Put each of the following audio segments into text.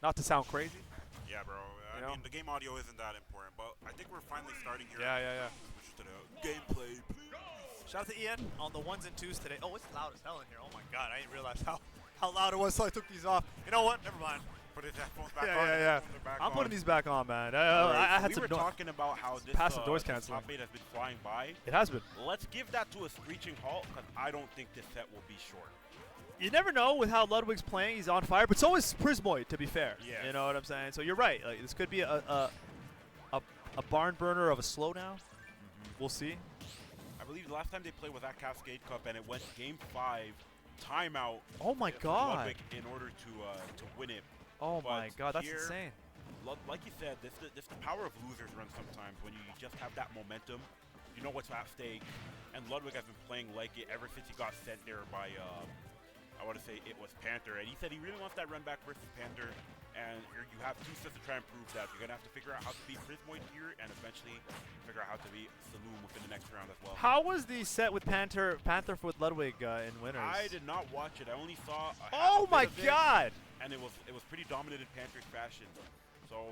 Not to sound crazy. Yeah, bro. I mean, the game audio isn't that important, but I think we're finally starting here. Yeah. Switch to the gameplay. Shout out to Ian on the 1s and 2s today. Oh, it's loud as hell in here. Oh my god, I didn't realize how loud it was, so I took these off. You know what? Never mind. Put his headphones back on. Yeah. I'm putting these back on, man. I had we some were talking about how this passive noise canceling. top 8 has been flying by. It has been. Let's give that to a screeching halt, because I don't think this set will be short. You never know with how Ludwig's playing. He's on fire, but so is Prismoid, to be fair. Yeah. You know what I'm saying? So you're right. Like, this could be a barn burner of a slowdown. We'll see. I believe the last time they played was at Cascade Cup, and it went Game 5, timeout. Oh my god! Ludwig in order to win it. Oh but my god, that's here, insane. Like you said, this the power of losers run sometimes when you just have that momentum. You know what's at stake, and Ludwig has been playing like it ever since he got sent there by I want to say it was Panther, and he said he really wants that run back versus Panther, and you have 2 sets to try and prove that. You're going to have to figure out how to beat Prismoid here, and eventually figure out how to beat Saloon within the next round as well. How was the set with Panther with Ludwig in winners? I did not watch it. I only saw oh my god! And it was pretty dominant in Panther's fashion. So,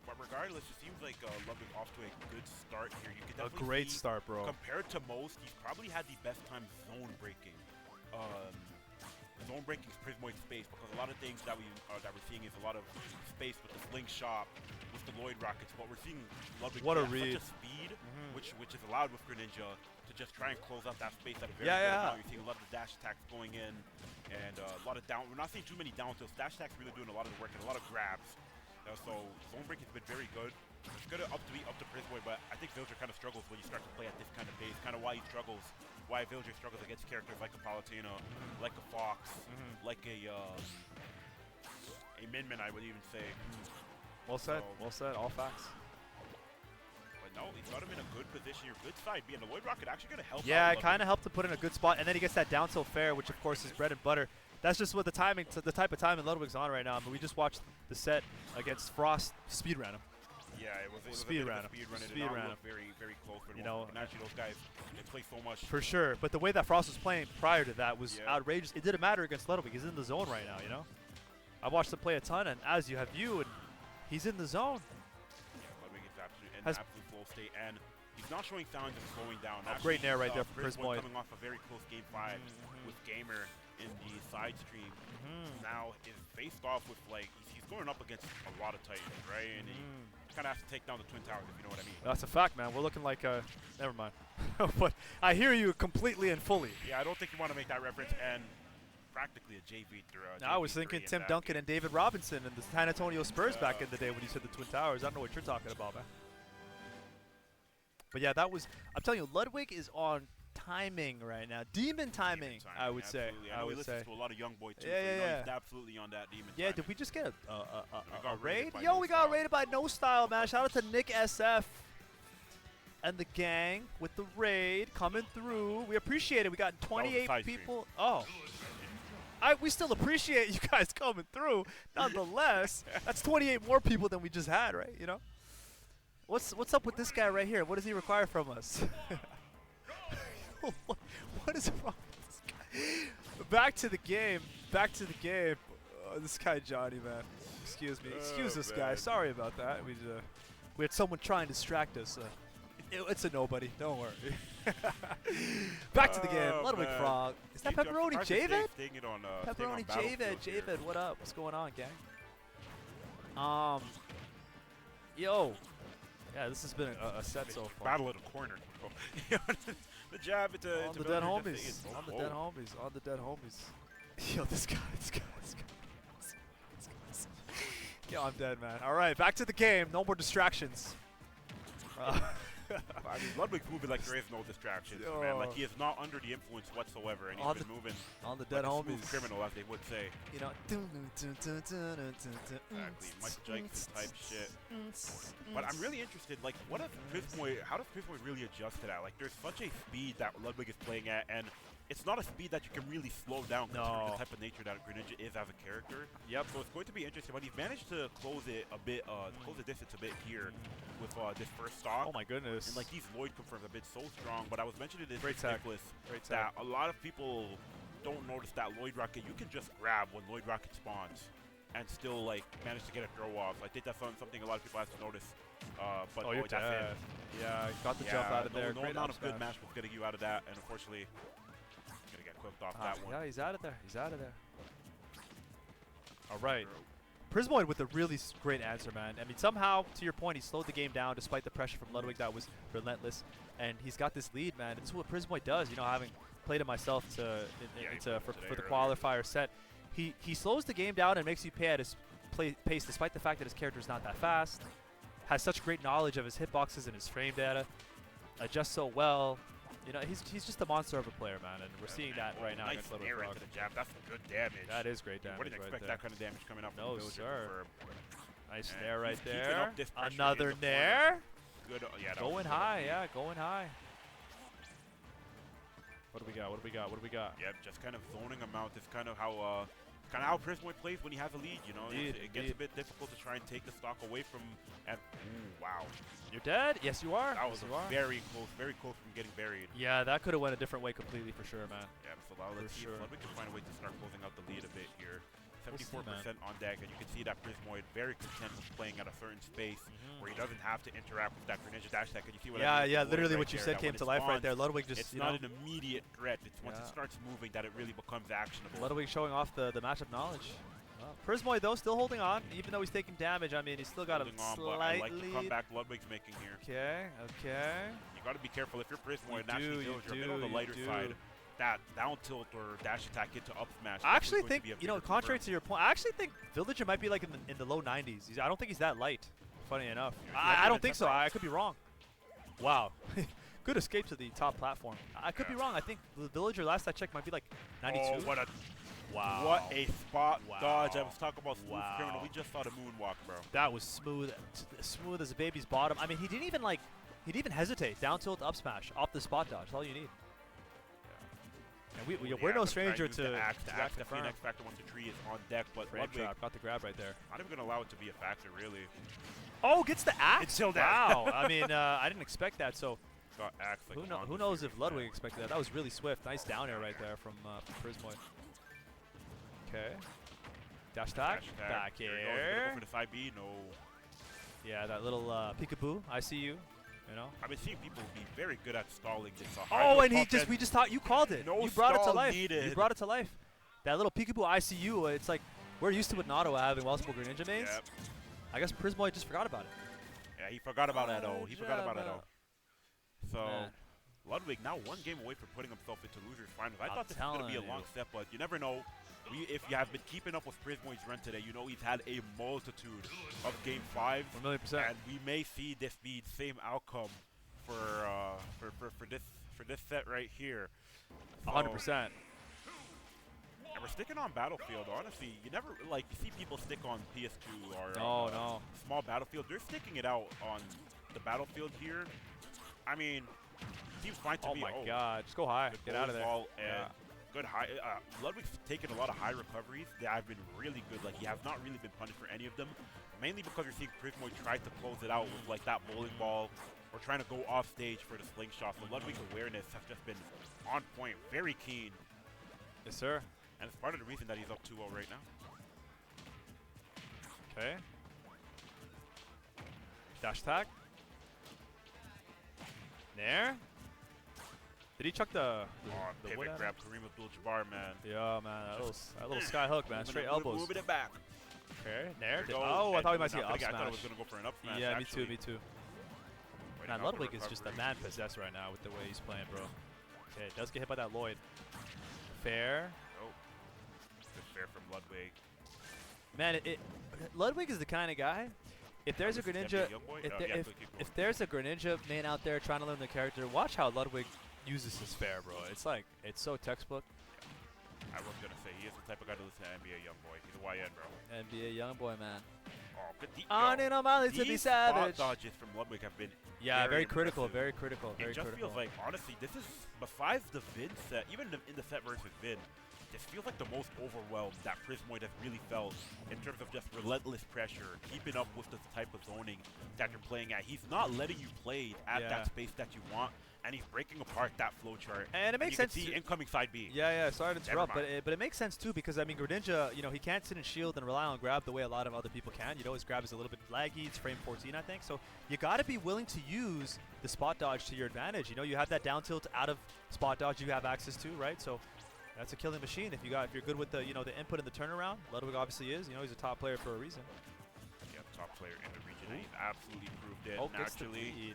but regardless, it seems like Ludwig off to a good start here. You could definitely a great see, start, bro. Compared to most, he's probably had the best time zone breaking. Zone breaking Prismoid space, because a lot of things that we're seeing is a lot of space with the slingshot, with the Lloyd rockets. But we're seeing Ludwig what a such read. a speed, which is allowed with Greninja to just try and close out that space at a very yeah. good amount. You're seeing a lot of dash attacks going in, and a lot of down. We're not seeing too many down tilts. Dash attacks really doing a lot of the work and a lot of grabs. So zone break has been very good. It's good up to Prismoid, but I think Villager kind of struggles when you start to play at this kind of pace. Kind of why he struggles, why Villager struggles against characters like a Palutena, like a Fox, like a Min, I would even say. Well said. So, well said. All facts. But no, he's got him in a good position. Your good side being the Lloyd Rocket actually going to help. Yeah, it kind of helped to put in a good spot, and then he gets that down tilt fair, which of course is bread and butter. That's just what the type of timing Ludwig's on right now. But we just watched the set against Frost speed ran him. Yeah, it was speed a bit ran of a speed run. It ran him. Very, very close. But you know, and actually those guys, they play so much. For sure. But the way that Frost was playing prior to that was outrageous. It didn't matter against Ludwig. He's in the zone right now, you know? I watched him play a ton, and as you have and he's in the zone. Yeah, Ludwig is absolutely in absolute flow state, and he's not showing signs of slowing down. Oh, great nair right there for Prismoid. Coming off a very close Game 5 with Gamer in the side stream. Now is faced off with, like, he's going up against a lot of Titans, right? And he kind of has to take down the Twin Towers, if you know what I mean. That's a fact, man. We're looking like never mind. But I hear you completely and fully. Yeah, I don't think you want to make that reference, and practically a JV through. I was thinking Tim Duncan and David Robinson and the San Antonio Spurs back in the day when you said the Twin Towers. I don't know what you're talking about, man. But yeah, that was, I'm telling you, Ludwig is on timing right now. Demon timing, I would say. I would say. To a lot of young boys too. Yeah. He's absolutely on that demon. Yeah, timing. Did we just get a raid? Yo, we got raided by No Style, man. Shout out to Nick SF and the gang with the raid coming through. We appreciate it. We got 28 people. Oh. We still appreciate you guys coming through. Nonetheless, that's 28 more people than we just had, right? You know? What's up with this guy right here? What does he require from us? What is wrong with this guy? Back to the game. This guy Johnny, man. Excuse me. Excuse this guy. Sorry about that. We had someone trying to distract us. It's a nobody. Don't worry. Back to the game. LudwigFrog. Is that Pepperoni Javid? Pepperoni Javid. What up? What's going on, gang? Yo. Yeah, this has been a set so far. Battle at a corner. The jab on the dead homies. On the dead homies. Yo, this guy. Yo, I'm dead, man. All right, back to the game. No more distractions. I mean, Ludwig's moving like there is no distractions, man. Like he is not under the influence whatsoever, and he's been moving on the dead like homies. A criminal, as they would say. You know, exactly, Michael Jackson type shit. But I'm really interested. Like, how does Prismoid really adjust to that? Like, there's such a speed that Ludwig is playing at, and it's not a speed that you can really slow down considering the type of nature that Greninja is as a character. Yep. So it's going to be interesting. But he's managed to close it a bit, close the distance a bit here with this first stock. Oh my goodness. And like these Lloyd confirms have been so strong. But I was mentioning this with Nicholas that a lot of people don't notice that Lloyd Rocket you can just grab when Lloyd Rocket spawns. and still like manage to get a throw off. I think that's something a lot of people have to notice. But Oh, you're that's dead. it. Yeah, got the jump out of there. No Great amount up of good smash. match was getting you out of that, and unfortunately, gonna get cooked off that one. Yeah, he's out of there. He's out of there. All right. Prismoid with a really great answer, man. I mean, somehow, to your point, he slowed the game down despite the pressure from Ludwig that was relentless. And he's got this lead, man. And this is what Prismoid does. You know, having played it myself for the qualifier set, he slows the game down and makes you pay at his pace despite the fact that his character is not that fast. Has such great knowledge of his hitboxes and his frame data. Adjusts so well. You know, he's just a monster of a player, man, and we're seeing that right now nice against snare LudwigFrog. into the jab. That's good damage. That is great damage. You wouldn't right expect there. that kind of damage coming out from No, the Villager. sir. Nice And snare right he's keeping there. up this pressure in Another the corner. nair. Good. Yeah, that Going was good. high, yeah, going high. What do we got? What do we got? What do we got? Yep, just kind of zoning him out. It's kind of how Prismoid plays when he has a lead. You know, it gets a bit difficult to try and take the stock away from. And ooh, wow, You're dead. Yes, you are. that was yes, you are. very close from getting buried. Yeah, that could have went a different way completely for sure, man. Yeah, so now let's see sure. if Ludwig can find a way to start closing out the lead a bit here. We'll see, 74% on deck, and you can see that Prismoid very content with playing at a certain space where he doesn't have to interact with that Greninja dash attack. And you see what I mean? Yeah, The literally right what you there, said that came when to it life right spawns, there. Ludwig just, it's you not know, an immediate threat. It's once Yeah. it starts moving that it really becomes actionable. Ludwig showing off the matchup knowledge. Well, Prismoid though still holding on, even though he's taking damage. I mean, he's still got Holding a on, slight but I like the lead. comeback Ludwig's making here. Okay, okay. You got to be careful if you're Prismoid. You Naturally, do, you're a bit on the lighter side. That down tilt or dash attack into up smash. I actually definitely think, going to be a you know, bigger contrary concern. to your point, I actually think Villager might be like in the low 90s. I don't think he's that light. Funny enough, Yeah, I don't think so. I could be wrong. Wow, good escape to the top platform. I could be wrong. I think the Villager last I checked might be like 92. Oh, what a Wow. What a spot Wow. dodge. I was talking about smooth Wow. criminal. We just saw the moonwalk, bro. That was smooth, smooth as a baby's bottom. I mean, he didn't even hesitate. Down tilt, up smash, off the spot dodge. That's all you need. And we're no stranger to the axe. The axe confirm. definitely next factor once the tree is on deck, but Frame Ludwig trap, got the grab right there. not even going to allow it to be a factor, really. Oh, gets the axe. It's still there. Wow. I mean, I didn't expect that. So Got axe like who knows if Ludwig expected that? That was really swift. Nice down air right there from Prismoid. Okay. Dash attack. Back Here we go. He's air. gonna go for the side B. No. Yeah, that little peekaboo. I see you. You know. I've been seeing people be very good at stalling this. Oh, and we just thought you called it. No You brought it to stall life. needed. You brought it to life. That little peekaboo ICU. It's like we're used to with Nato having multiple Greninja mains. Yep. I guess Prismoid just forgot about it. Yeah, he forgot about that. He forgot about that. So. Man. Ludwig now one game away from putting himself into losers finals. I thought this was going to be a long step, but you never know. If you have been keeping up with Prismoid's run today, you know he's had a multitude of Game 5. 1,000,000%. And we may see this be the same outcome for this set right here. So, 100%. And we're sticking on Battlefield. Honestly, you never you see people stick on PS2 or No. small Battlefield. They're sticking it out on the Battlefield here. I mean, seems fine to me. Oh my God! Just go high. Good Get out of there. ball and good high. Ludwig's taken a lot of high recoveries that have been really good. Like, he has not really been punished for any of them. Mainly because you're seeing Prismoid try to close it out with like that bowling ball or trying to go off stage for the slingshot. So Ludwig's awareness has just been on point, very keen. Yes, sir. And it's part of the reason that he's up 2-0 right now. Okay. Dash attack. Nair. Did he chuck the wood Pivot at grab, him? Kareem Abdul-Jabbar, man. Yeah, man. That little sky hook, man. Straight elbows. Moving it back. Okay. Nair. There Oh, I thought we might see an I up thought it smash. was going to go for an up smash. Yeah, actually. me too. Waiting Man, out for Ludwig is just a recovery. man possessed right now with the way he's playing, bro. Okay, it does get hit by that Lloyd. Fair. Oh, good fair from Ludwig. Man, Ludwig is the kind of guy. If there's a This is Greninja, NBA young boy? if, Oh, there- yeah, if, keep going. if there's a Greninja main out there trying to learn the character, watch how Ludwig uses his fair, bro. It's so textbook. I was going to say, he is the type of guy to listen to NBA young boy. He's a YN, bro. NBA young boy, man. Oh, good deep. On and on Molly to be These savage. spot dodges from Ludwig have been Yeah, very critical, impressive. very critical, very It just critical. feels like, honestly, this is, besides the Vin set, even in the set versus Vin, this feels like the most overwhelmed that prismoid has really felt in terms of just relentless pressure, keeping up with the type of zoning that you're playing at. He's not letting you play at that space that you want, and he's breaking apart that flowchart. And it makes sense. You can see incoming side B. Yeah. Sorry to interrupt, but it makes sense too because I mean Greninja, you know, he can't sit and shield and rely on grab the way a lot of other people can. You know, his grab is a little bit laggy. It's frame 14, I think. So you got to be willing to use the spot dodge to your advantage. You know, you have that down tilt out of spot dodge you have access to, right? So that's a killing machine if you're good with the the input and the turnaround. Ludwig obviously is. You know, he's a top player for a reason. Yeah, top player in the region. He's absolutely proved it. Oh, naturally.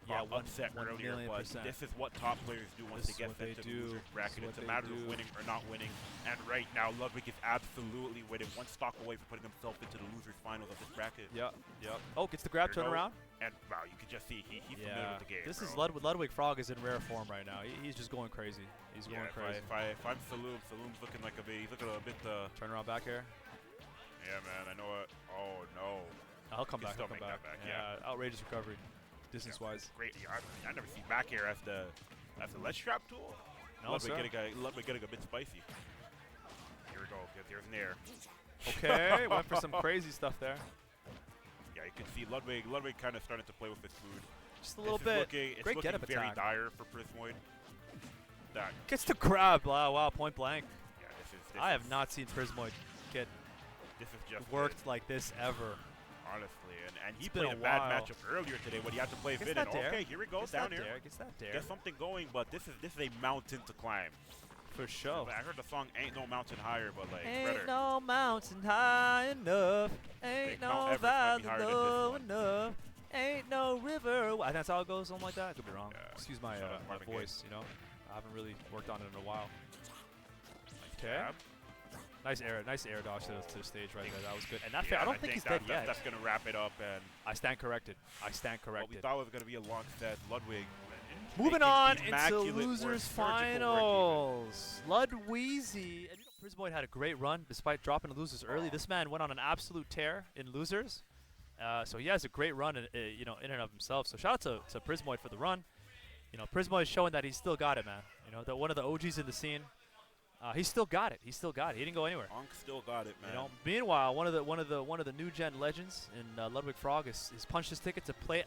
Yeah, upset earlier, but this is what top players do once they get sent to the loser's bracket. It's a matter of winning or not winning. And right now, Ludwig is absolutely winning, one stock away from putting himself into the loser's finals of this bracket. Yep. Oh, gets the grab turnaround. And wow, you can just see he's familiar with the game. This is LudwigFrog is in rare form right now. He's just going crazy. He's going crazy. If I'm Saloon's looking like he's looking a bit. Turnaround back here. Yeah, man, I know it. Oh no. I'll come back. Still make that back. Yeah. Outrageous recovery. Distance-wise. Great. Yeah, I never see back air as the ledge trap tool. No, Ludwig getting a bit spicy. Here we go. There's Nair. Okay, went for some crazy stuff there. Yeah, you can see Ludwig kind of starting to play with his food. Just a little bit. It's Great looking get-up very attack. dire for prismoid. That gets the grab. Wow, point blank. Yeah, I have not seen prismoid get worked like this ever. Honestly, and he played a bad matchup earlier today when he had to play Vidin. Okay, here we go, down here. Gets that dare. Get something going, but this is a mountain to climb. For sure. I heard the song "Ain't No Mountain Higher," but like, ain't no mountain high enough, ain't no valley low enough, ain't no river. That's how it goes, something like that. I could be wrong. Yeah, excuse my voice. You know, I haven't really worked on it in a while. Okay. Nice air dodge to the stage right there. That was good. And I don't think he's dead yet. That's going to wrap it up. And I stand corrected. What we thought was going to be a long set. Ludwig. Moving on into losers finals. Ludwig. And prismoid had a great run despite dropping the losers early. This man went on an absolute tear in losers. So he has a great run in and of himself. So shout out to prismoid for the run. You know, prismoid is showing that he's still got it, man. You know, that one of the OGs in the scene. He still got it. He didn't go anywhere. Onk still got it, man. You know, meanwhile, one of the new gen legends in LudwigFrog has punched his ticket to play